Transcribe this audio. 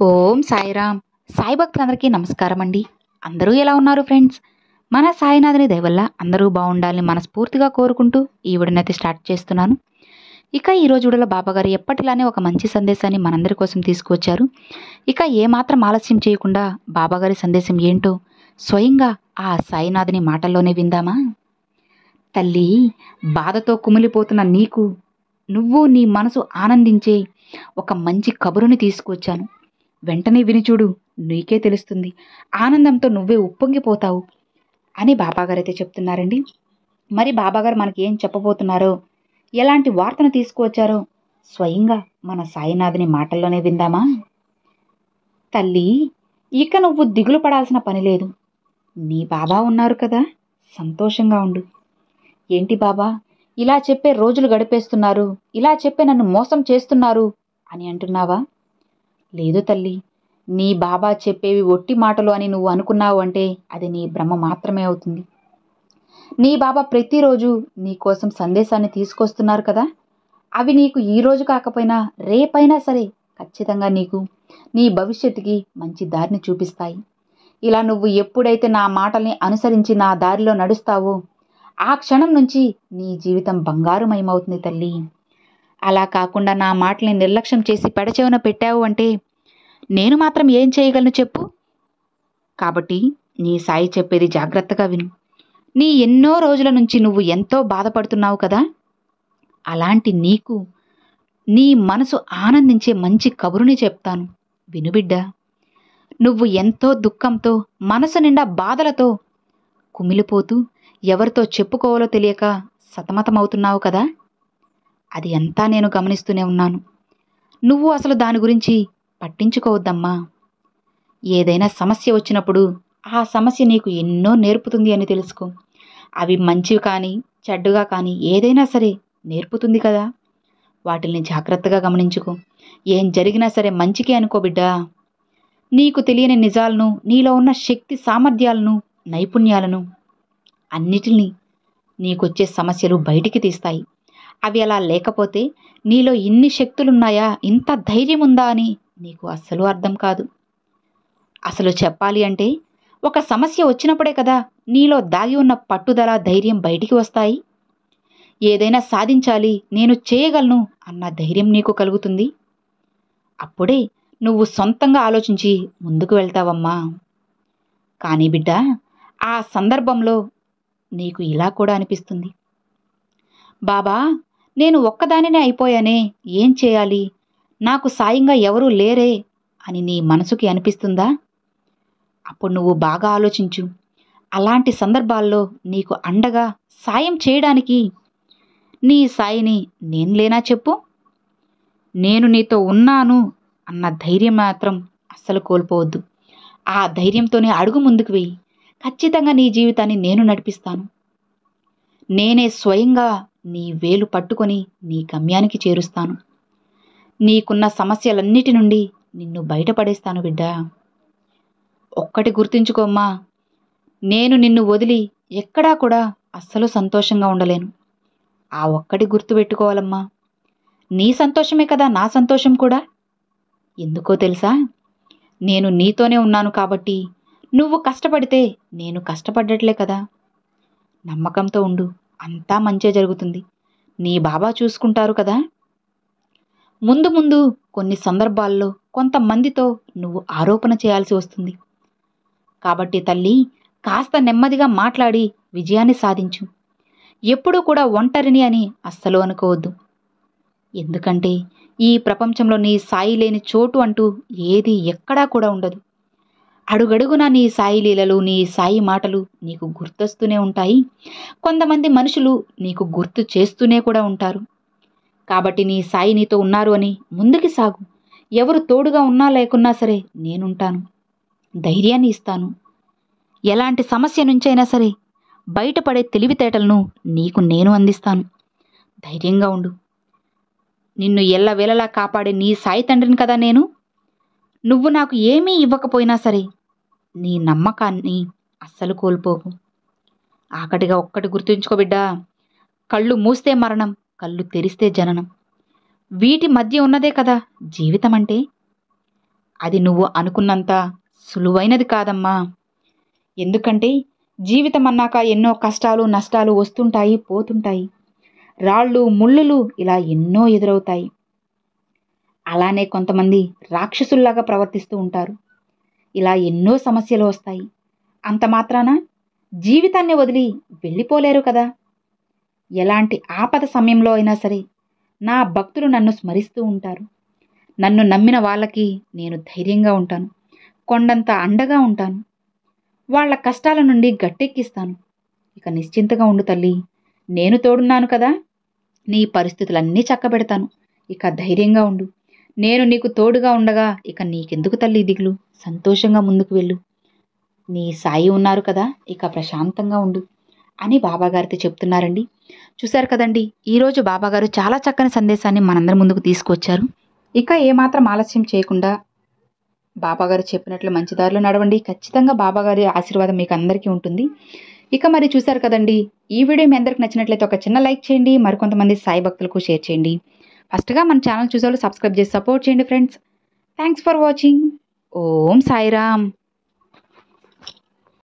ఓం సాయిరామ్. సాయి భక్తులందరికీ నమస్కారం అండి. అందరూ ఎలా ఉన్నారు ఫ్రెండ్స్? మన సాయినాథుని దయ వల్ల అందరూ బాగుండాలని మనస్ఫూర్తిగా కోరుకుంటూ ఈ వీడియోనైతే స్టార్ట్ చేస్తున్నాను. ఇక ఈ రోజు వీడియోలో బాబాగారు ఎప్పటిలానే ఒక మంచి సందేశాన్ని మనందరి కోసం తీసుకువచ్చారు. ఇక ఏమాత్రం ఆలస్యం చేయకుండా బాబాగారి సందేశం ఏంటో స్వయంగా ఆ సాయినాథుని మాటల్లోనే విందామా? తల్లి, బాధతో కుమిలిపోతున్న నీకు నువ్వు నీ మనసు ఆనందించే ఒక మంచి కబురుని తీసుకువచ్చాను. వెంటనే విని చూడు, నీకే తెలుస్తుంది. ఆనందంతో నువ్వే ఉప్పొంగిపోతావు అని బాబాగారు అయితే చెప్తున్నారండి. మరి బాబాగారు మనకి ఏం చెప్పబోతున్నారో, ఎలాంటి వార్తను తీసుకువచ్చారో స్వయంగా మన సాయినాథుని మాటల్లోనే విందామా? తల్లి, ఇక నువ్వు దిగులు పడాల్సిన పని లేదు. నీ బాబా ఉన్నారు కదా, సంతోషంగా ఉండు. ఏంటి బాబా, ఇలా చెప్పే రోజులు గడిపేస్తున్నారు, ఇలా చెప్పే నన్ను మోసం చేస్తున్నారు అని అంటున్నావా? లేదు తల్లి, నీ బాబా చెప్పేవి ఒట్టి మాటలు అని నువ్వు అనుకున్నావు అంటే అది నీ భ్రమ మాత్రమే అవుతుంది. నీ బాబా ప్రతిరోజు నీ కోసం సందేశాన్ని తీసుకొస్తున్నారు కదా, అవి నీకు ఈ రోజు కాకపోయినా రేపైనా సరే ఖచ్చితంగా నీకు నీ భవిష్యత్తుకి మంచి దారిని చూపిస్తాయి. ఇలా నువ్వు ఎప్పుడైతే నా మాటల్ని అనుసరించి నా దారిలో నడుస్తావో ఆ క్షణం నుంచి నీ జీవితం బంగారుమయమవుతుంది తల్లి. అలా కాకుండా నా మాటల్ని నిర్లక్ష్యం చేసి పెడచెవిన పెట్టావు అంటే నేను మాత్రం ఏం చేయగలను చెప్పు? కాబట్టి నీ సాయి చెప్పేది జాగ్రత్తగా విను. నీ ఎన్నో రోజుల నుంచి నువ్వు ఎంతో బాధపడుతున్నావు కదా, అలాంటి నీకు నీ మనసు ఆనందించే మంచి కబురుని చెప్తాను, విను బిడ్డా. నువ్వు ఎంతో దుఃఖంతో, మనసు నిండా బాధలతో కుమిలిపోతూ ఎవరితో చెప్పుకోవాలో తెలియక సతమతమవుతున్నావు కదా, అది అంతా నేను గమనిస్తూనే ఉన్నాను. నువ్వు అసలు దాని గురించి పట్టించుకోవద్దమ్మా. ఏదైనా సమస్య వచ్చినప్పుడు ఆ సమస్య నీకు ఎన్నో నేర్పుతుంది అని తెలుసుకో. అవి మంచివి కానీ చెడ్డగా కానీ ఏదైనా సరే నేర్పుతుంది కదా, వాటిల్ని జాగ్రత్తగా గమనించుకో. ఏం జరిగినా సరే మంచికే అనుకో బిడ్డా. నీకు తెలియని నిజాలను, నీలో ఉన్న శక్తి సామర్థ్యాలను, నైపుణ్యాలను అన్నిటినీ నీకొచ్చే సమస్యలు బయటికి తీస్తాయి. అవి అలా లేకపోతే నీలో ఇన్ని శక్తులున్నాయా, ఇంత ధైర్యం ఉందా అని నీకు అస్సలు అర్థం కాదు. అసలు చెప్పాలి అంటే ఒక సమస్య వచ్చినప్పుడే కదా నీలో దాగి ఉన్న పట్టుదల, ధైర్యం బయటికి వస్తాయి. ఏదైనా సాధించాలి, నేను చేయగలను అన్న ధైర్యం నీకు కలుగుతుంది. అప్పుడే నువ్వు సొంతంగా ఆలోచించి ముందుకు వెళ్తావమ్మా. కానీ బిడ్డ, ఆ సందర్భంలో నీకు ఇలా కూడా అనిపిస్తుంది, బాబా నేను ఒక్కదానినే అయిపోయానే, ఏం చేయాలి, నాకు సాయంగా ఎవరూ లేరే అని నీ మనసుకి అనిపిస్తుందా? అప్పుడు నువ్వు బాగా ఆలోచించు. అలాంటి సందర్భాల్లో నీకు అండగా సాయం చేయడానికి నీ సాయిని నేను లేనా చెప్పు? నేను నీతో ఉన్నాను అన్న ధైర్యం మాత్రం అస్సలు కోల్పోవద్దు. ఆ ధైర్యంతోనే అడుగు ముందుకు వెయ్యి. ఖచ్చితంగా నీ జీవితాన్ని నేను నడిపిస్తాను. నేనే స్వయంగా నీ వేలు పట్టుకొని నీ గమ్యానికి చేరుస్తాను. నీకున్న సమస్యలన్నిటి నుండి నిన్ను బయటపడేస్తాను బిడ్డా. ఒక్కటి గుర్తుంచుకోమ్మా, నేను నిన్ను వదిలి ఎక్కడా కూడా అస్సలు సంతోషంగా ఉండలేను. ఆ ఒక్కటి గుర్తుపెట్టుకోవాలమ్మా. నీ సంతోషమే కదా నా సంతోషం కూడా. ఎందుకో తెలుసా? నేను నీతోనే ఉన్నాను కాబట్టి నువ్వు కష్టపడితే నేను కష్టపడ్డట్లే కదా. నమ్మకంతో ఉండు, అంతా మంచే జరుగుతుంది. నీ బాబా చూసుకుంటారు కదా. ముందు ముందు కొన్ని సందర్భాల్లో కొంతమందితో నువ్వు ఆరోపణ చేయాల్సి వస్తుంది. కాబట్టి తల్లి, కాస్త నెమ్మదిగా మాట్లాడి విజయాన్ని సాధించు. ఎప్పుడూ కూడా ఒంటరిని అని అస్సలు అనుకోవద్దు. ఎందుకంటే ఈ ప్రపంచంలో నీ సాయి లేని చోటు అంటూ ఏది ఎక్కడా కూడా ఉండదు. అడుగడుగునా నీ సాయి లీలలు, నీ సాయి మాటలు నీకు గుర్తొస్తూనే ఉంటాయి. కొంతమంది మనుషులు నీకు గుర్తు చేస్తూనే కూడా ఉంటారు. కాబట్టి నీ సాయి నీతో ఉన్నారు అని ముందుకి సాగు. ఎవరు తోడుగా ఉన్నా లేకున్నా సరే నేనుంటాను, ధైర్యాన్ని ఇస్తాను. ఎలాంటి సమస్య నుంచైనా సరే బయటపడే తెలివితేటలను నీకు నేను అందిస్తాను. ధైర్యంగా ఉండు. నిన్ను ఎల్లవేళలా కాపాడే నీ సాయి తండ్రిని కదా నేను. నువ్వు నాకు ఏమీ ఇవ్వకపోయినా సరే నీ నమ్మకాన్ని అస్సలు కోల్పోకు. ఆఖటిగా ఒక్కటి గుర్తుంచుకో బిడ్డా, కళ్ళు మూస్తే మరణం, కళ్ళు తెరిస్తే జననం. వీటి మధ్య ఉన్నదే కదా జీవితం అంటే. అది నువ్వు అనుకున్నంత సులువైనది కాదమ్మా. ఎందుకంటే జీవితం అన్నాక ఎన్నో కష్టాలు నష్టాలు వస్తుంటాయి, పోతుంటాయి. రాళ్ళు ముళ్ళులు ఇలా ఎన్నో ఎదురవుతాయి. అలానే కొంతమంది రాక్షసుల్లాగా ప్రవర్తిస్తూ ఉంటారు. ఇలా ఎన్నో సమస్యలు వస్తాయి. అంత మాత్రాన జీవితాన్ని వదిలి వెళ్ళిపోలేరు కదా. ఎలాంటి ఆపద సమయంలో అయినా సరే నా భక్తులు నన్ను స్మరిస్తూ ఉంటారు. నన్ను నమ్మిన వాళ్ళకి నేను ధైర్యంగా ఉంటాను, కొండంత అండగా ఉంటాను. వాళ్ళ కష్టాల నుండి గట్టెక్కిస్తాను. ఇక నిశ్చింతగా ఉండు తల్లి, నేను తోడున్నాను కదా. నీ పరిస్థితులన్నీ చక్కబెడతాను. ఇక ధైర్యంగా ఉండు. నేను నీకు తోడుగా ఉండగా ఇక నీకెందుకు తల్లి దిగులు. సంతోషంగా ముందుకు వెళ్ళు. నీ సాయి ఉన్నారు కదా, ఇక ప్రశాంతంగా ఉండు అని బాబాగారితో చెప్తున్నారండి. చూశారు కదండి, ఈరోజు బాబాగారు చాలా చక్కని సందేశాన్ని మనందరి ముందుకు తీసుకొచ్చారు. ఇక ఏమాత్రం ఆలస్యం చేయకుండా బాబాగారు చెప్పినట్లు మంచి దారిలో నడవండి. ఖచ్చితంగా బాబాగారి ఆశీర్వాదం మీకు అందరికీ ఉంటుంది. ఇక మరి చూశారు కదండి, ఈ వీడియో మీ అందరికి నచ్చినట్లయితే ఒక చిన్న లైక్ చేయండి. మరికొంతమంది సాయి భక్తులకు షేర్ చేయండి. ఫస్ట్గా మన ఛానల్ చూసేవాళ్ళు సబ్స్క్రైబ్ చేసి సపోర్ట్ చేయండి friends. Thanks for watching. Om Sairam.